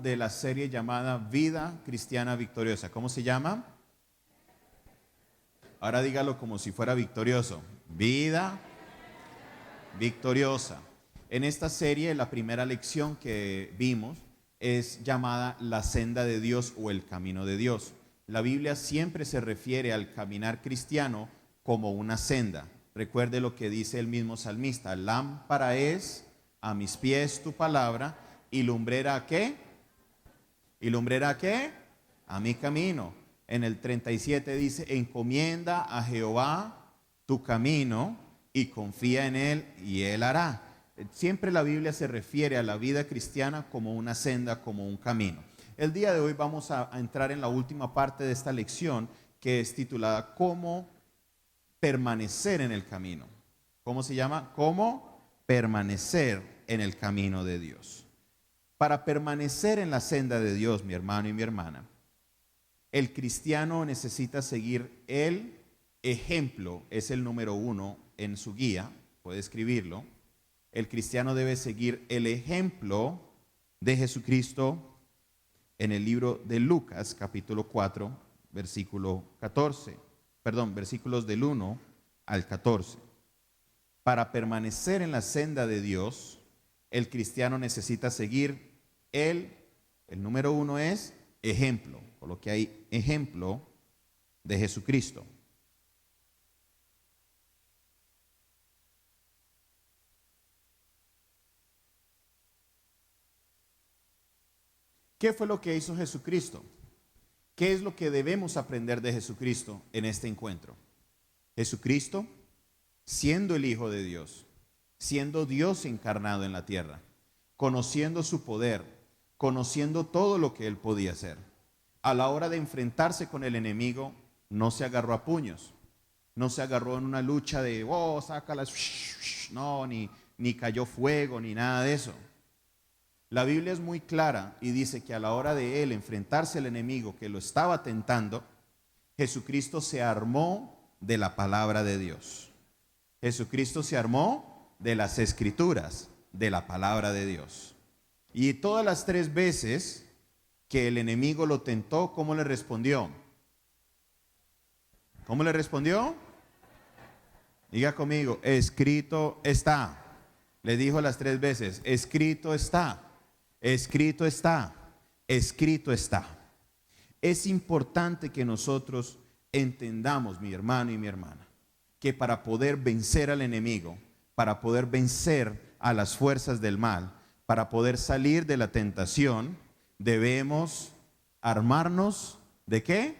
de la serie llamada Vida Cristiana Victoriosa. ¿Cómo se llama? Ahora dígalo como si fuera victorioso. Vida Victoriosa. En esta serie, la primera lección que vimos es llamada la senda de Dios o el camino de Dios. La Biblia siempre se refiere al caminar cristiano como una senda. Recuerde lo que dice el mismo salmista: lámpara es a mis pies tu palabra y lumbrera ¿a qué? ¿Y lumbrera a qué? A mi camino. En el 37 dice: encomienda a Jehová tu camino y confía en él y él hará. Siempre la Biblia se refiere a la vida cristiana como una senda, como un camino. El día de hoy vamos a entrar en la última parte de esta lección, que es titulada ¿Cómo permanecer en el camino? ¿Cómo se llama? ¿Cómo permanecer en el camino de Dios? Para permanecer en la senda de Dios, mi hermano y mi hermana, el cristiano necesita seguir el ejemplo, es el número 1 en su guía, puede escribirlo. El cristiano debe seguir el ejemplo de Jesucristo en el libro de Lucas, capítulo 4, versículo 14. Versículos del 1 al 14. Para permanecer en la senda de Dios, el cristiano necesita seguir el número 1 es ejemplo, por lo que hay ejemplo de Jesucristo. ¿Qué fue lo que hizo Jesucristo? ¿Qué es lo que debemos aprender de Jesucristo en este encuentro? Jesucristo, siendo el Hijo de Dios, siendo Dios encarnado en la tierra, conociendo su poder, conociendo todo lo que él podía hacer, a la hora de enfrentarse con el enemigo, no se agarró a puños, no se agarró en una lucha de, sácalas, no, ni cayó fuego, ni nada de eso. La Biblia es muy clara y dice que a la hora de él enfrentarse al enemigo que lo estaba tentando, Jesucristo se armó de la palabra de Dios. Jesucristo se armó de las escrituras, de la palabra de Dios. Y todas las 3 veces que el enemigo lo tentó, ¿cómo le respondió? ¿Cómo le respondió? Diga conmigo, escrito está. Le dijo las 3 veces, escrito está. Escrito está, escrito está. Es importante que nosotros entendamos, mi hermano y mi hermana, que para poder vencer al enemigo, para poder vencer a las fuerzas del mal, para poder salir de la tentación, debemos armarnos ¿de qué?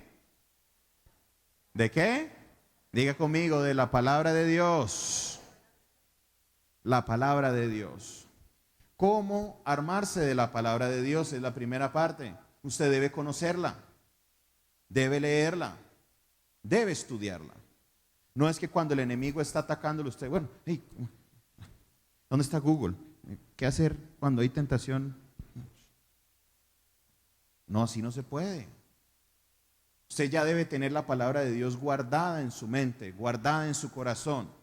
¿De qué? Diga conmigo, de la palabra de Dios. La palabra de Dios. ¿Cómo armarse de la palabra de Dios? Es la primera parte. Usted debe conocerla, debe leerla, debe estudiarla. No es que cuando el enemigo está atacándolo usted, bueno, hey, ¿dónde está Google? ¿Qué hacer cuando hay tentación? No, así no se puede. Usted ya debe tener la palabra de Dios guardada en su mente, guardada en su corazón.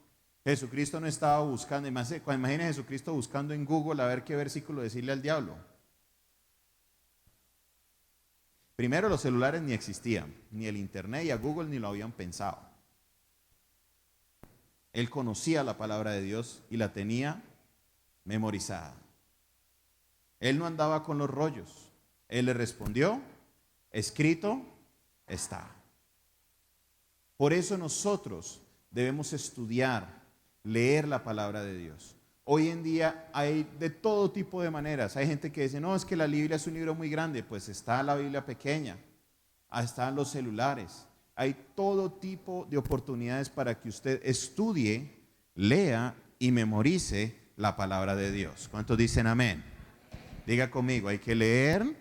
Jesucristo no estaba buscando, imagine a Jesucristo buscando en Google a ver qué versículo decirle al diablo. Primero, los celulares ni existían, ni el internet y a Google ni lo habían pensado. Él conocía la palabra de Dios y la tenía memorizada. Él no andaba con los rollos. Él le respondió, escrito está. Por eso nosotros debemos estudiar, leer la palabra de Dios. Hoy en día hay de todo tipo de maneras. Hay gente que dice, no, es que la Biblia es un libro muy grande. Pues está la Biblia pequeña, están los celulares. Hay todo tipo de oportunidades para que usted estudie, lea y memorice la palabra de Dios. ¿Cuántos dicen amén? Diga conmigo, hay que leer,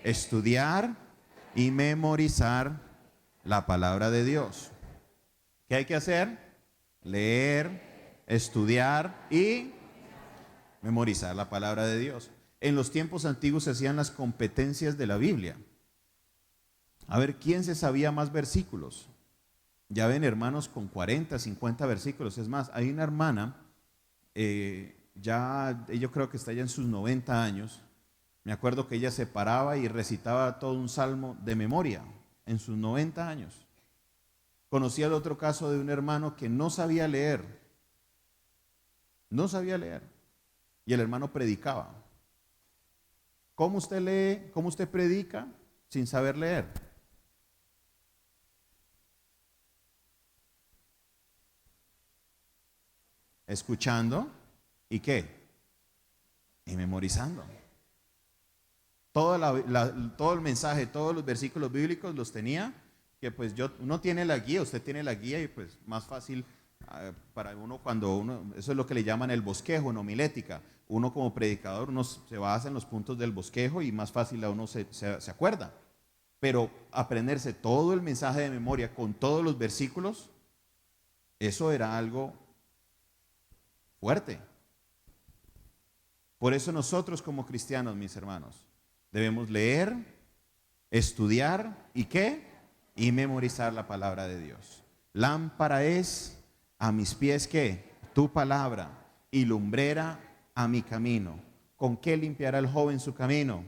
estudiar y memorizar la palabra de Dios. ¿Qué hay que hacer? Leer, estudiar y memorizar la palabra de Dios. En los tiempos antiguos se hacían las competencias de la Biblia. A ver, ¿quién se sabía más versículos? Ya ven hermanos con 40, 50 versículos. Es más, hay una hermana, yo creo que está ya en sus 90 años, Me acuerdo que ella se paraba y recitaba todo un salmo de memoria en sus 90 años. Conocí el otro caso de un hermano que no sabía leer. No sabía leer. Y el hermano predicaba. ¿Cómo usted lee? ¿Cómo usted predica sin saber leer? Escuchando y ¿qué? Y memorizando. Todo el mensaje, todos los versículos bíblicos los tenía, que pues uno tiene la guía, usted tiene la guía y pues más fácil para uno cuando uno, eso es lo que le llaman el bosquejo en homilética. Uno como predicador, uno se basa en los puntos del bosquejo y más fácil a uno se acuerda. Pero aprenderse todo el mensaje de memoria con todos los versículos, eso era algo fuerte. Por eso nosotros como cristianos, mis hermanos, debemos leer, estudiar y ¿qué? Y memorizar la palabra de Dios. Lámpara es a mis pies ¿qué? Tu palabra y lumbrera a mi camino. ¿Con qué limpiará el joven su camino?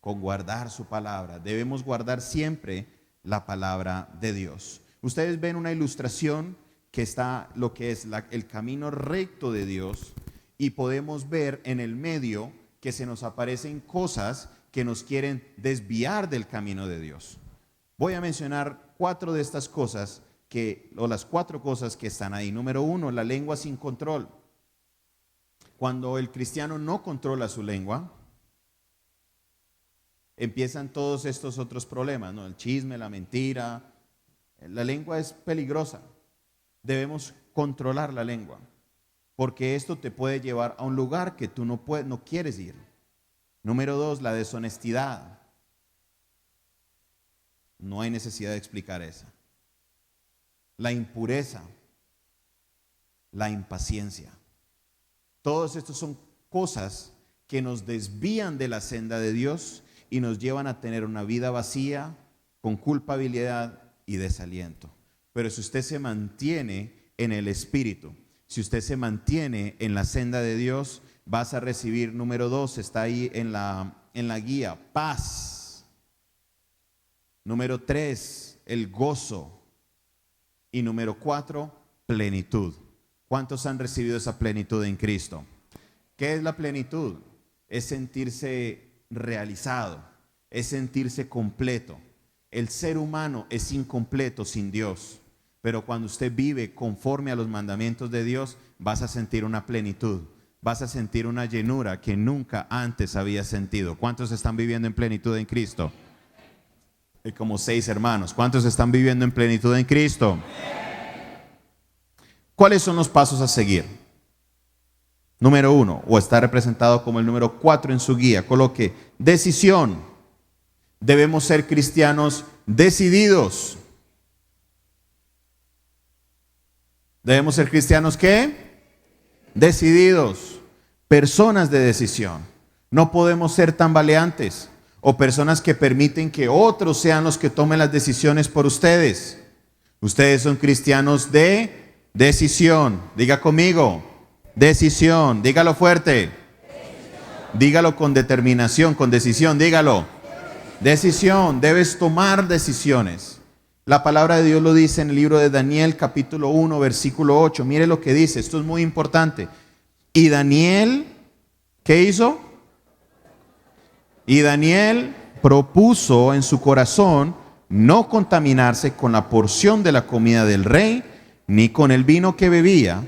Con guardar su palabra. Debemos guardar siempre la palabra de Dios. Ustedes ven una ilustración que está lo que es el camino recto de Dios y podemos ver en el medio que se nos aparecen cosas que nos quieren desviar del camino de Dios. Voy a mencionar 4 de estas cosas o las 4 cosas que están ahí. Número 1, la lengua sin control. Cuando el cristiano no controla su lengua, empiezan todos estos otros problemas, ¿no? El chisme, la mentira. La lengua es peligrosa. Debemos controlar la lengua, porque esto te puede llevar a un lugar que tú no quieres ir. Número 2, la deshonestidad. No hay necesidad de explicar esa. La impureza, la impaciencia. Todos estos son cosas que nos desvían de la senda de Dios y nos llevan a tener una vida vacía, con culpabilidad y desaliento. Pero si usted se mantiene en el Espíritu, si usted se mantiene en la senda de Dios, vas a recibir, número 2, está ahí en la guía, paz. Número 3, el gozo. Y número 4, plenitud. ¿Cuántos han recibido esa plenitud en Cristo? ¿Qué es la plenitud? Es sentirse realizado, es sentirse completo. El ser humano es incompleto sin Dios, pero cuando usted vive conforme a los mandamientos de Dios, vas a sentir una plenitud, vas a sentir una llenura que nunca antes había sentido. ¿Cuántos están viviendo en plenitud en Cristo? Hay como 6 hermanos. ¿Cuántos están viviendo en plenitud en Cristo? ¿Cuáles son los pasos a seguir? Número 1, o está representado como el número 4 en su guía. Coloque decisión. Debemos ser cristianos decididos. Debemos ser cristianos ¿qué? Decididos. Personas de decisión. No podemos ser tambaleantes o personas que permiten que otros sean los que tomen las decisiones por ustedes. Ustedes son cristianos de decisión. Diga conmigo. Decisión. Dígalo fuerte. Dígalo con determinación, con decisión. Dígalo. Decisión. Debes tomar decisiones. La palabra de Dios lo dice en el libro de Daniel, capítulo 1, versículo 8. Mire lo que dice. Esto es muy importante. Y Daniel, ¿qué hizo? Y Daniel propuso en su corazón no contaminarse con la porción de la comida del rey, ni con el vino que bebía.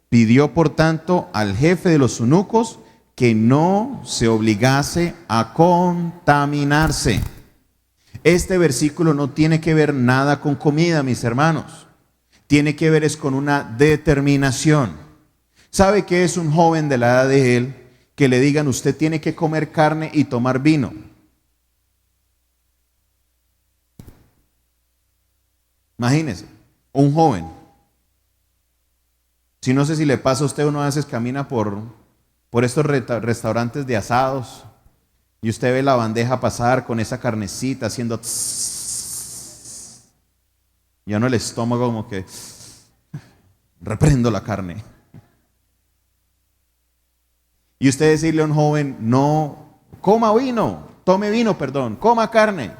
Pidió por tanto al jefe de los eunucos que no se obligase a contaminarse. Este versículo no tiene que ver nada con comida, mis hermanos. Tiene que ver es con una determinación. ¿Sabe qué es un joven de la edad de él que le digan usted tiene que comer carne y tomar vino? Imagínese, un joven. Si no sé si le pasa a usted, uno a veces camina por estos restaurantes de asados y usted ve la bandeja pasar con esa carnecita haciendo tss, y a uno el estómago como que reprendo la carne. Y usted decirle a un joven, no coma vino, tome vino, perdón, coma carne.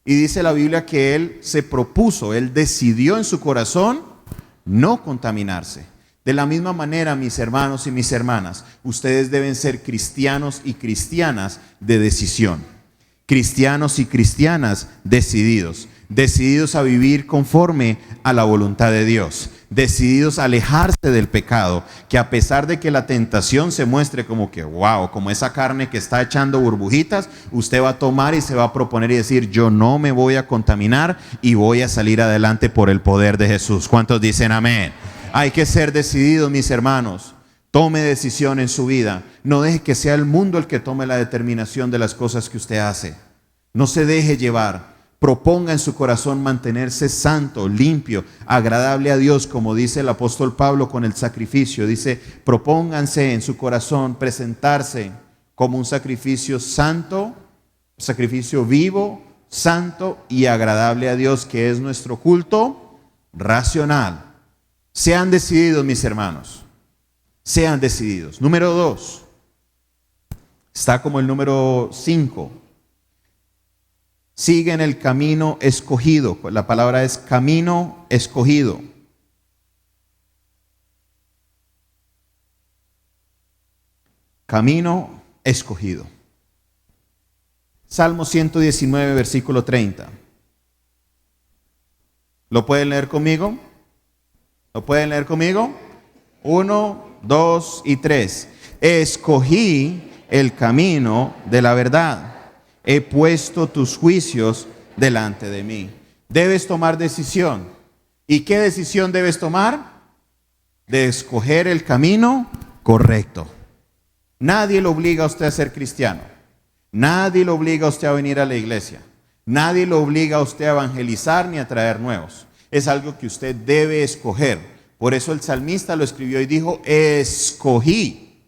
Y dice la Biblia que él se propuso, él decidió en su corazón no contaminarse. De la misma manera, mis hermanos y mis hermanas, ustedes deben ser cristianos y cristianas de decisión. Cristianos y cristianas decididos. Decididos a vivir conforme a la voluntad de Dios. Decididos a alejarse del pecado. Que a pesar de que la tentación se muestre como que, wow, como esa carne que está echando burbujitas, usted va a tomar y se va a proponer y decir, yo no me voy a contaminar y voy a salir adelante por el poder de Jesús. ¿Cuántos dicen amén? Hay que ser decididos, mis hermanos. Tome decisión en su vida. No deje que sea el mundo el que tome la determinación de las cosas que usted hace. No se deje llevar. Proponga en su corazón mantenerse santo, limpio, agradable a Dios, como dice el apóstol Pablo con el sacrificio. Dice, propónganse en su corazón presentarse como un sacrificio santo, sacrificio vivo, santo y agradable a Dios, que es nuestro culto racional. Sean decididos, mis hermanos. Sean decididos. Número 2. Está como el número 5. Siguen el camino escogido. La palabra es camino escogido. Camino escogido. Salmo 119, versículo 30. ¿Lo pueden leer conmigo? ¿Lo pueden leer conmigo? 1, 2 y 3. Escogí el camino de la verdad. He puesto tus juicios delante de mí. Debes tomar decisión. ¿Y qué decisión debes tomar? De escoger el camino correcto. Nadie lo obliga a usted a ser cristiano. Nadie lo obliga a usted a venir a la iglesia. Nadie lo obliga a usted a evangelizar ni a traer nuevos. Es algo que usted debe escoger. Por eso el salmista lo escribió y dijo, escogí.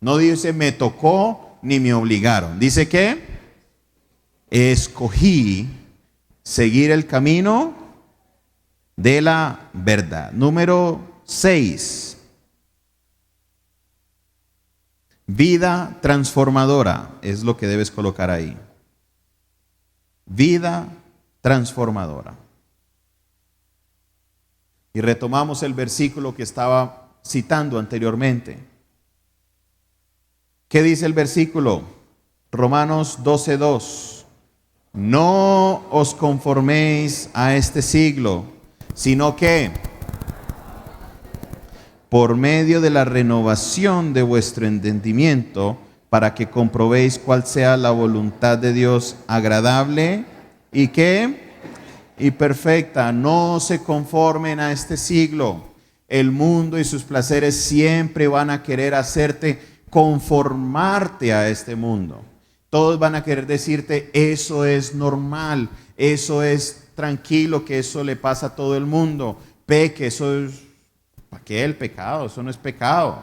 No dice me tocó ni me obligaron. Dice que escogí seguir el camino de la verdad. Número 6. Vida transformadora es lo que debes colocar ahí. Vida transformadora. Y retomamos el versículo que estaba citando anteriormente. ¿Qué dice el versículo? Romanos 12:2. No os conforméis a este siglo, sino que por medio de la renovación de vuestro entendimiento, para que comprobéis cuál sea la voluntad de Dios agradable y ¿qué? Y perfecta. No se conformen a este siglo. El mundo y sus placeres siempre van a querer hacerte conformarte a este mundo. Todos van a querer decirte, eso es normal, eso es tranquilo, que eso le pasa a todo el mundo. Peque, eso es, ¿para qué el pecado? Eso no es pecado.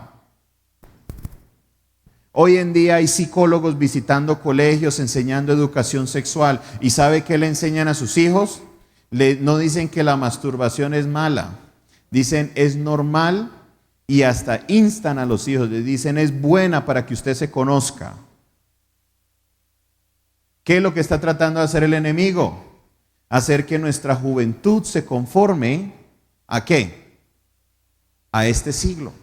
Hoy en día hay psicólogos visitando colegios, enseñando educación sexual. ¿Y sabe qué le enseñan a sus hijos? No dicen que la masturbación es mala. Dicen, es normal. Y hasta instan a los hijos, les dicen, es buena para que usted se conozca. ¿Qué es lo que está tratando de hacer el enemigo? Hacer que nuestra juventud se conforme ¿a qué? A este siglo.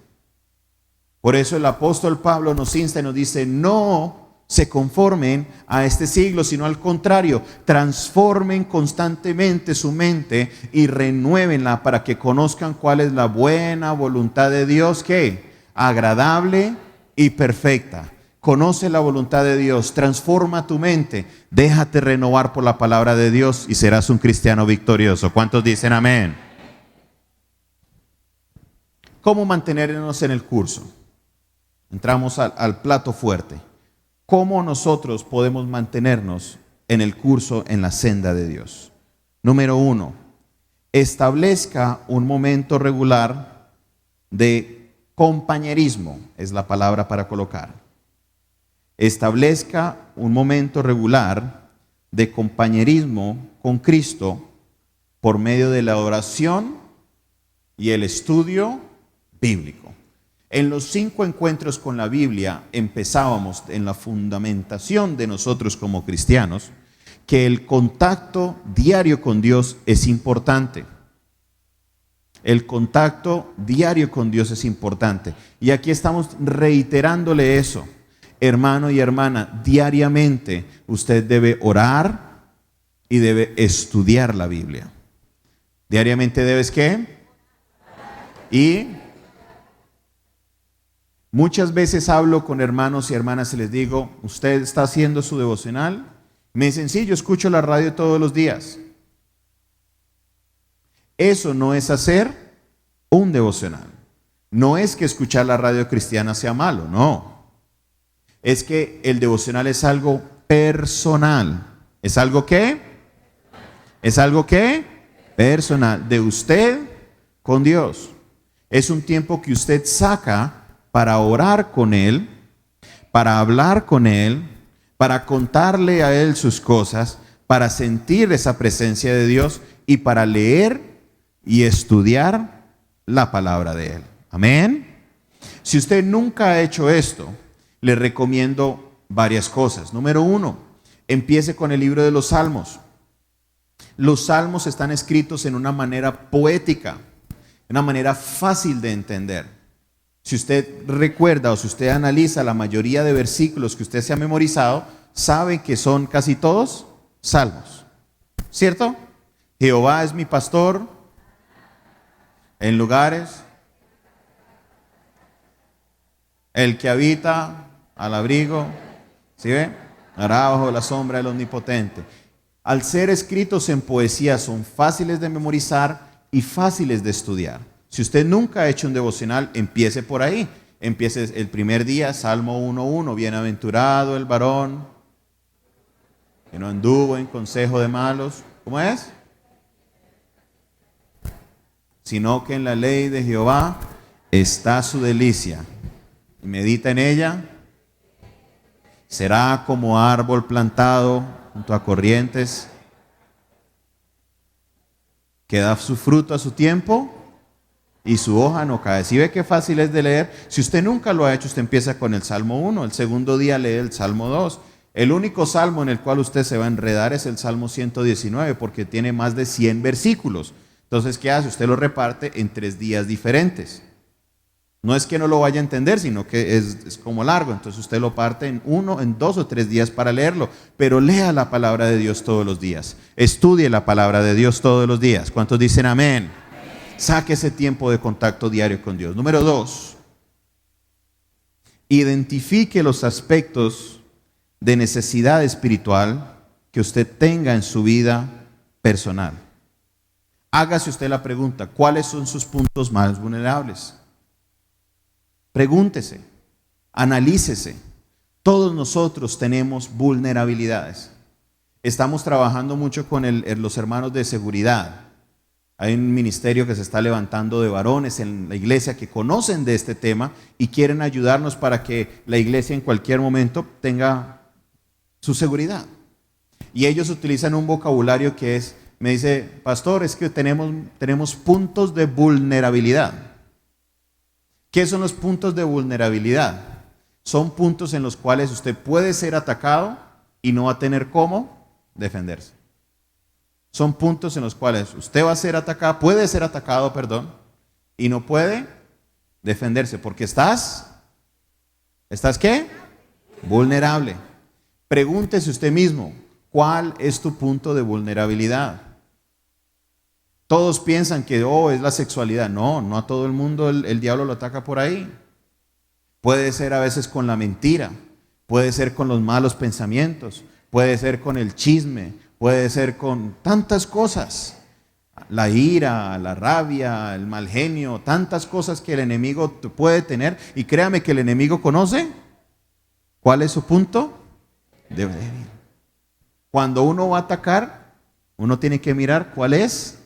Por eso el apóstol Pablo nos insta y nos dice, no se conformen a este siglo, sino al contrario, transformen constantemente su mente y renuévenla para que conozcan cuál es la buena voluntad de Dios, ¿qué? Agradable y perfecta. Conoce la voluntad de Dios, transforma tu mente, déjate renovar por la palabra de Dios y serás un cristiano victorioso. ¿Cuántos dicen amén? ¿Cómo mantenernos en el curso? Entramos al plato fuerte. ¿Cómo nosotros podemos mantenernos en el curso, en la senda de Dios? Número 1, establezca un momento regular de compañerismo, es la palabra para colocar. Establezca un momento regular de compañerismo con Cristo por medio de la oración y el estudio bíblico. En los 5 encuentros con la Biblia empezábamos en la fundamentación de nosotros como cristianos que el contacto diario con Dios es importante. El contacto diario con Dios es importante. Y aquí estamos reiterándole eso. Hermano y hermana, diariamente usted debe orar y debe estudiar la Biblia. Diariamente debes ¿qué? Y muchas veces hablo con hermanos y hermanas y les digo, ¿usted está haciendo su devocional? Me dicen, sí, yo escucho la radio todos los días. Eso no es hacer un devocional. No es que escuchar la radio cristiana sea malo, no. Es que el devocional es algo personal. ¿Es algo qué? ¿Es algo qué? Personal. De usted con Dios. Es un tiempo que usted saca para orar con Él, para hablar con Él, para contarle a Él sus cosas, para sentir esa presencia de Dios y para leer y estudiar la palabra de Él. Amén. Si usted nunca ha hecho esto, le recomiendo varias cosas. Número 1, empiece con el libro de los Salmos. Los Salmos están escritos en una manera poética, una manera fácil de entender. Si usted recuerda o si usted analiza la mayoría de versículos que usted se ha memorizado, sabe que son casi todos salmos, ¿cierto? Jehová es mi pastor en lugares, el que habita al abrigo, ¿sí ve? Hará bajo la sombra del Omnipotente. Al ser escritos en poesía son fáciles de memorizar y fáciles de estudiar. Si usted nunca ha hecho un devocional, empiece por ahí. Empiece el primer día, Salmo 1:1, bienaventurado el varón que no anduvo en consejo de malos. ¿Cómo es? Sino que en la ley de Jehová está su delicia. Y medita en ella. Será como árbol plantado junto a corrientes, que da su fruto a su tiempo y su hoja no cae. Si ve qué fácil es de leer, si usted nunca lo ha hecho, usted empieza con el Salmo 1, el segundo día lee el Salmo 2. El único salmo en el cual usted se va a enredar es el Salmo 119, porque tiene más de 100 versículos. Entonces, ¿qué hace? Usted lo reparte en 3 días diferentes. No es que no lo vaya a entender, sino que es como largo. Entonces usted lo parte en 2 o 3 días para leerlo. Pero lea la palabra de Dios todos los días. Estudie la palabra de Dios todos los días. ¿Cuántos dicen amén? Saque ese tiempo de contacto diario con Dios. Número 2. Identifique los aspectos de necesidad espiritual que usted tenga en su vida personal. Hágase usted la pregunta, ¿cuáles son sus puntos más vulnerables? Pregúntese, analícese. Todos nosotros tenemos vulnerabilidades. Estamos trabajando mucho con los hermanos de seguridad. Hay un ministerio que se está levantando de varones en la iglesia que conocen de este tema y quieren ayudarnos para que la iglesia en cualquier momento tenga su seguridad. Y ellos utilizan un vocabulario que es, me dice, pastor, es que tenemos puntos de vulnerabilidad. ¿Qué son los puntos de vulnerabilidad? Son puntos en los cuales usted puede ser atacado y no va a tener cómo defenderse. Son puntos en los cuales usted va a ser atacado, puede ser atacado, y no puede defenderse porque ¿estás qué? Vulnerable. Pregúntese usted mismo, ¿cuál es tu punto de vulnerabilidad? Todos piensan que es la sexualidad. No a todo el mundo el diablo lo ataca por ahí. Puede ser a veces con la mentira, puede ser con los malos pensamientos, puede ser con el chisme, puede ser con tantas cosas. La ira, la rabia, el mal genio, tantas cosas que el enemigo puede tener. Y créame que el enemigo conoce cuál es su punto de débil. Cuando uno va a atacar, uno tiene que mirar cuál es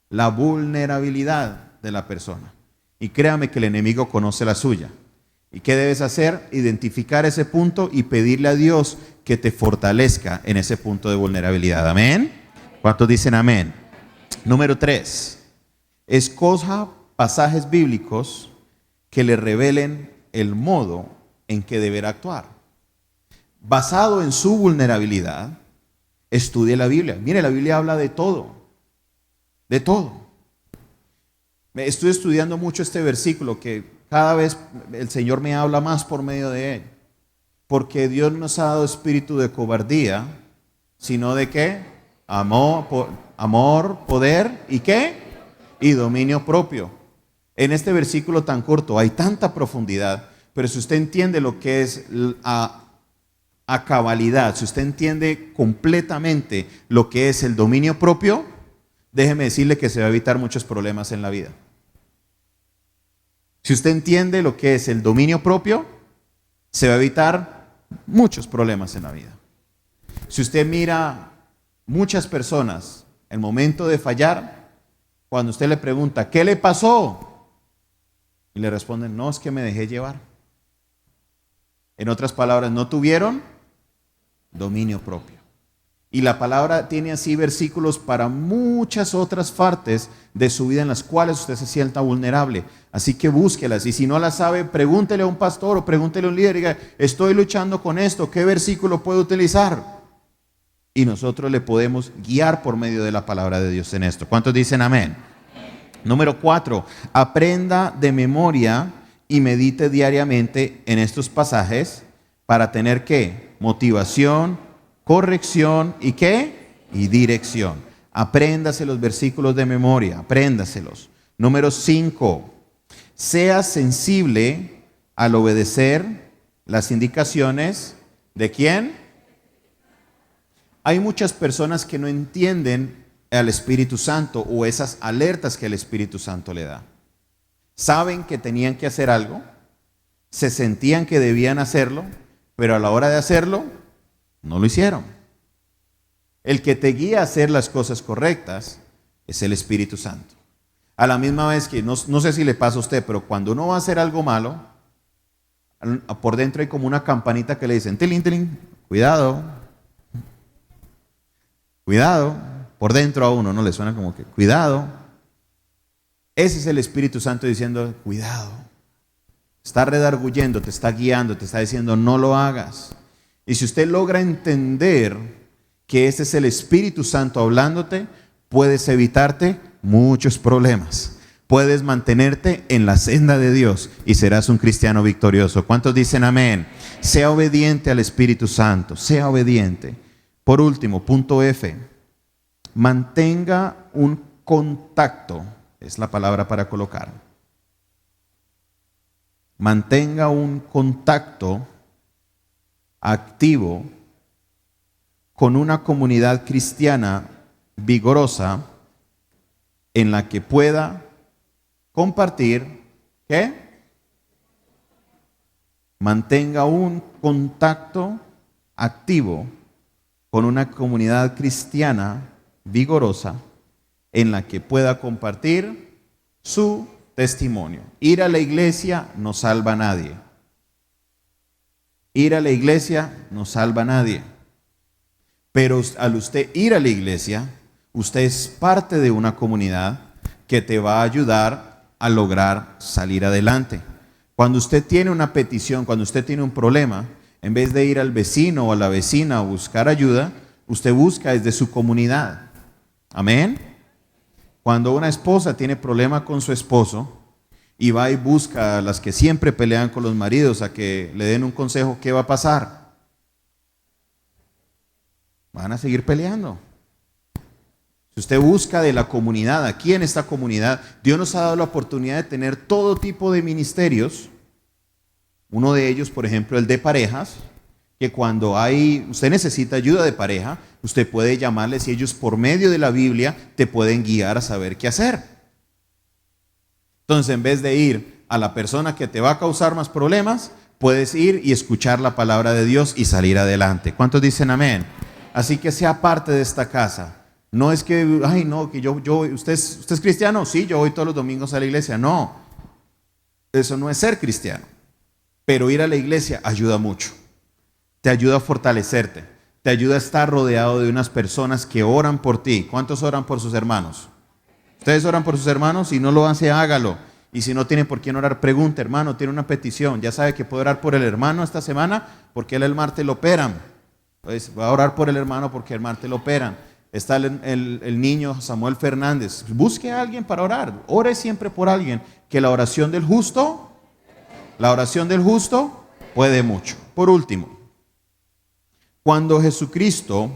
la vulnerabilidad de la persona. Y créame que el enemigo conoce la suya. ¿Y qué debes hacer? Identificar ese punto y pedirle a Dios que te fortalezca en ese punto de vulnerabilidad. ¿Amén? ¿Cuántos dicen amén? Número 3. Escoja pasajes bíblicos que le revelen el modo en que deberá actuar. Basado en su vulnerabilidad, estudie la Biblia. Mire, la Biblia habla de todo, de todo. Estoy estudiando mucho este versículo que cada vez el Señor me habla más por medio de él. Porque Dios no nos ha dado espíritu de cobardía, sino de ¿qué? Amor, poder y ¿qué? Y dominio propio. En este versículo tan corto hay tanta profundidad, pero si usted entiende lo que es a cabalidad, si usted entiende completamente lo que es el dominio propio, déjeme decirle que se va a evitar muchos problemas en la vida. Si usted entiende lo que es el dominio propio, se va a evitar muchos problemas en la vida. Si usted mira muchas personas, el momento de fallar, cuando usted le pregunta, ¿qué le pasó? Y le responden, no, es que me dejé llevar. En otras palabras, no tuvieron dominio propio. Y la palabra tiene así versículos para muchas otras partes de su vida en las cuales usted se sienta vulnerable. Así que búsquelas. Y si no las sabe, pregúntele a un pastor o pregúntele a un líder. Diga, estoy luchando con esto. ¿Qué versículo puedo utilizar? Y nosotros le podemos guiar por medio de la palabra de Dios en esto. ¿Cuántos dicen amén? Número 4. Aprenda de memoria y medite diariamente en estos pasajes para tener ¿qué? Motivación, corrección y ¿qué? Y dirección. Apréndase los versículos de memoria, apréndaselos. Número 5. Sea sensible al obedecer las indicaciones ¿de quién? Hay muchas personas que no entienden al Espíritu Santo o esas alertas que el Espíritu Santo le da. Saben que tenían que hacer algo, se sentían que debían hacerlo, pero a la hora de hacerlo, no lo hicieron. El que te guía a hacer las cosas correctas es el Espíritu Santo. A la misma vez que, no sé si le pasa a usted, pero cuando uno va a hacer algo malo, por dentro hay como una campanita que le dicen, tilín, tilín, cuidado, cuidado. Por dentro a uno, ¿no? Le suena como que, cuidado. Ese es el Espíritu Santo diciendo, cuidado. Está redarguyendo, te está guiando, te está diciendo, no lo hagas. Y si usted logra entender que ese es el Espíritu Santo hablándote, puedes evitarte muchos problemas. Puedes mantenerte en la senda de Dios y serás un cristiano victorioso. ¿Cuántos dicen amén? Sea obediente al Espíritu Santo, sea obediente. Por último, punto F. Mantenga un contacto, es la palabra para colocar. Mantenga un contacto activo con una comunidad cristiana vigorosa en la que pueda compartir, ¿qué? Mantenga un contacto activo con una comunidad cristiana vigorosa en la que pueda compartir su testimonio. Ir a la iglesia no salva a nadie. Ir a la iglesia no salva a nadie. Pero al usted ir a la iglesia, usted es parte de una comunidad que te va a ayudar a lograr salir adelante. Cuando usted tiene una petición, cuando usted tiene un problema, en vez de ir al vecino o a la vecina a buscar ayuda, usted busca desde su comunidad. Amén. Cuando una esposa tiene problema con su esposo y va y busca a las que siempre pelean con los maridos a que le den un consejo, ¿qué va a pasar? Van a seguir peleando. Si usted busca de la comunidad, aquí en esta comunidad, Dios nos ha dado la oportunidad de tener todo tipo de ministerios. Uno de ellos, por ejemplo, el de parejas, que cuando usted necesita ayuda de pareja, usted puede llamarles y ellos por medio de la Biblia te pueden guiar a saber qué hacer. Entonces, en vez de ir a la persona que te va a causar más problemas, puedes ir y escuchar la palabra de Dios y salir adelante. ¿Cuántos dicen amén? Así que sea parte de esta casa. No es que, ay no, que ¿usted es cristiano? Sí, yo voy todos los domingos a la iglesia. No, eso no es ser cristiano. Pero ir a la iglesia ayuda mucho. Te ayuda a fortalecerte. Te ayuda a estar rodeado de unas personas que oran por ti. ¿Cuántos oran por sus hermanos? ¿Ustedes oran por sus hermanos? Si no lo hacen, hágalo. Y si no tiene por quién orar, pregunte, hermano, tiene una petición. Ya sabe que puede orar por el hermano esta semana porque él el martes lo operan. Pues va a orar por el hermano porque el martes lo operan. Está el niño Samuel Fernández. Busque a alguien para orar. Ore siempre por alguien. Que la oración del justo puede mucho. Por último, cuando Jesucristo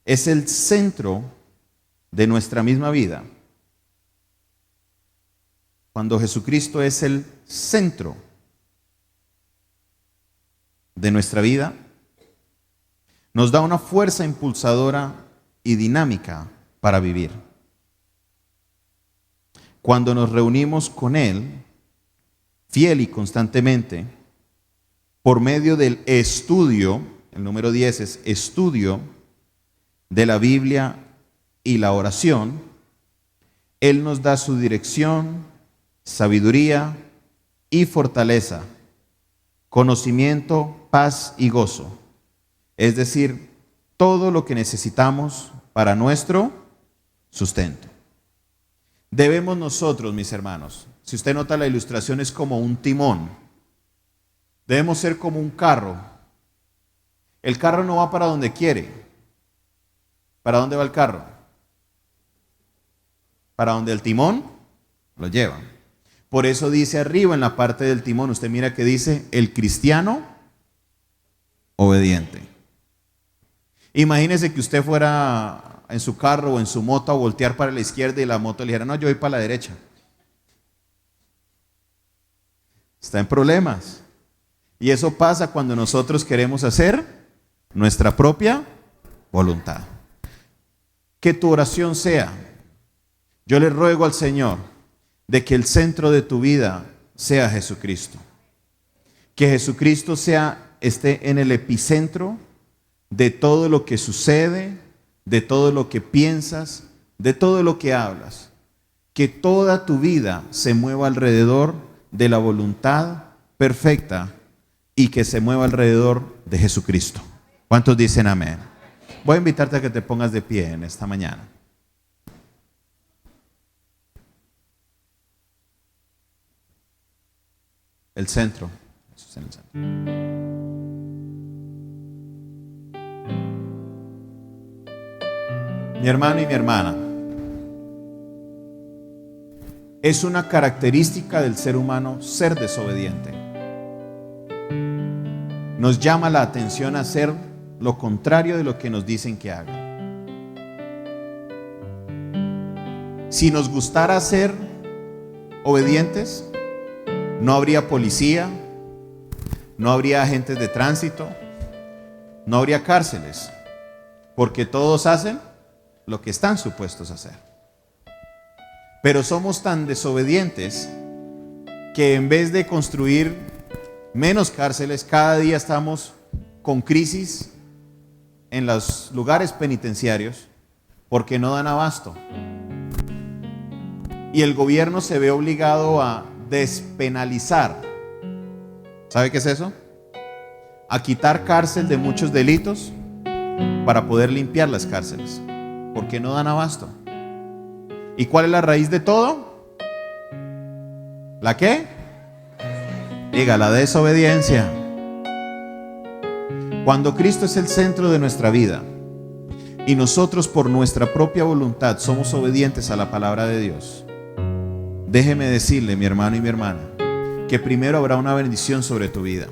es el centro de nuestra misma vida, cuando Jesucristo es el centro de nuestra vida, nos da una fuerza impulsadora y dinámica para vivir. Cuando nos reunimos con Él, fiel y constantemente, por medio del estudio, el número 10 es estudio de la Biblia y la oración, Él nos da su dirección, sabiduría y fortaleza, conocimiento, paz y gozo. Es decir, todo lo que necesitamos para nuestro sustento. Debemos nosotros, mis hermanos, si usted nota la ilustración es como un timón. Debemos ser como un carro. El carro no va para donde quiere. ¿Para dónde va el carro? Para donde el timón lo lleva. Por eso dice arriba en la parte del timón, usted mira que dice el cristiano obediente. Imagínese que usted fuera en su carro o en su moto a voltear para la izquierda y la moto le dijera, no, yo voy para la derecha. Está en problemas. Y eso pasa cuando nosotros queremos hacer nuestra propia voluntad. Que tu oración sea, yo le ruego al Señor de que el centro de tu vida sea Jesucristo. Que Jesucristo esté en el epicentro de todo lo que sucede, de todo lo que piensas, de todo lo que hablas. Que toda tu vida se mueva alrededor de la voluntad perfecta y que se mueva alrededor de Jesucristo. ¿Cuántos dicen amén? Voy a invitarte a que te pongas de pie en esta mañana. El centro. Eso es en el centro. Mi hermano y mi hermana, es una característica del ser humano ser desobediente. Nos llama la atención a hacer lo contrario de lo que nos dicen que haga. Si nos gustara ser obedientes, no habría policía, no habría agentes de tránsito, no habría cárceles, porque todos hacen lo que están supuestos a hacer. Pero somos tan desobedientes que en vez de construir menos cárceles, cada día estamos con crisis en los lugares penitenciarios porque no dan abasto. Y el gobierno se ve obligado a despenalizar. ¿Sabe qué es eso? A quitar cárcel de muchos delitos para poder limpiar las cárceles, porque no dan abasto. ¿Y cuál es la raíz de todo? ¿La qué? Diga, la desobediencia. Cuando Cristo es el centro de nuestra vida y nosotros por nuestra propia voluntad somos obedientes a la palabra de Dios, déjeme decirle, mi hermano y mi hermana, que primero habrá una bendición sobre tu vida.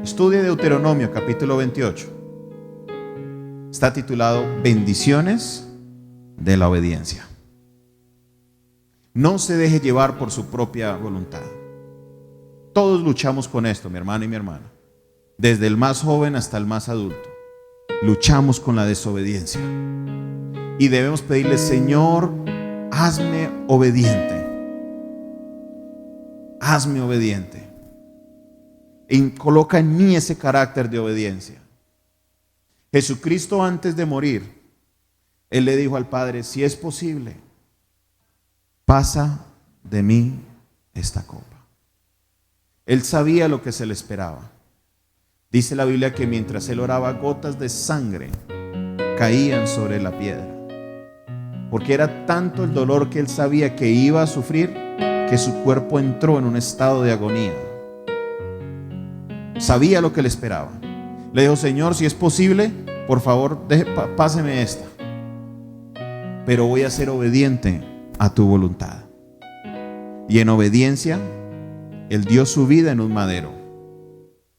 Estudie Deuteronomio capítulo 28. Está titulado Bendiciones de la obediencia. No se deje llevar por su propia voluntad. Todos luchamos con esto, mi hermano y mi hermana. Desde el más joven hasta el más adulto. Luchamos con la desobediencia. Y debemos pedirle, Señor, hazme obediente. Hazme obediente. Y coloca en mí ese carácter de obediencia. Jesucristo antes de morir, Él le dijo al Padre, si es posible, pasa de mí esta copa. Él sabía lo que se le esperaba. Dice la Biblia que mientras Él oraba, gotas de sangre caían sobre la piedra. Porque era tanto el dolor que Él sabía que iba a sufrir, que su cuerpo entró en un estado de agonía. Sabía lo que le esperaba. Le dijo: Señor, si es posible, por favor, páseme esta, pero voy a ser obediente a tu voluntad. Y en obediencia, Él dio su vida en un madero.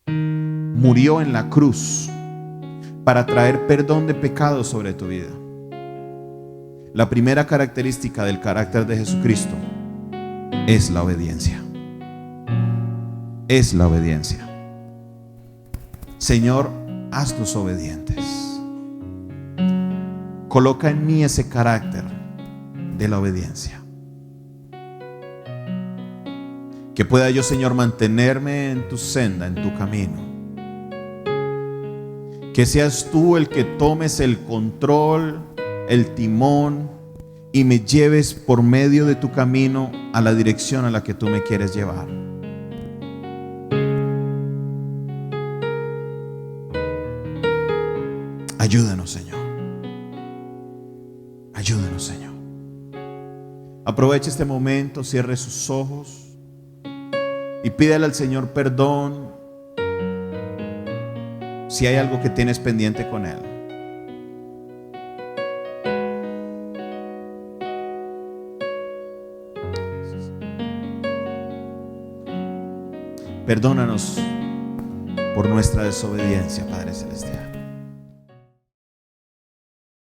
Murió en la cruz para traer perdón de pecados sobre tu vida. La primera característica del carácter de Jesucristo es la obediencia. Es la obediencia. Señor, haznos obedientes. Coloca en mí ese carácter de la obediencia. Que pueda yo, Señor, mantenerme en tu senda, en tu camino. Que seas tú el que tomes el control, el timón, y me lleves por medio de tu camino a la dirección a la que tú me quieres llevar. Ayúdanos, Señor. Ayúdanos, Señor. Aproveche este momento, cierre sus ojos y pídele al Señor perdón si hay algo que tienes pendiente con Él. Perdónanos por nuestra desobediencia, Padre Celestial.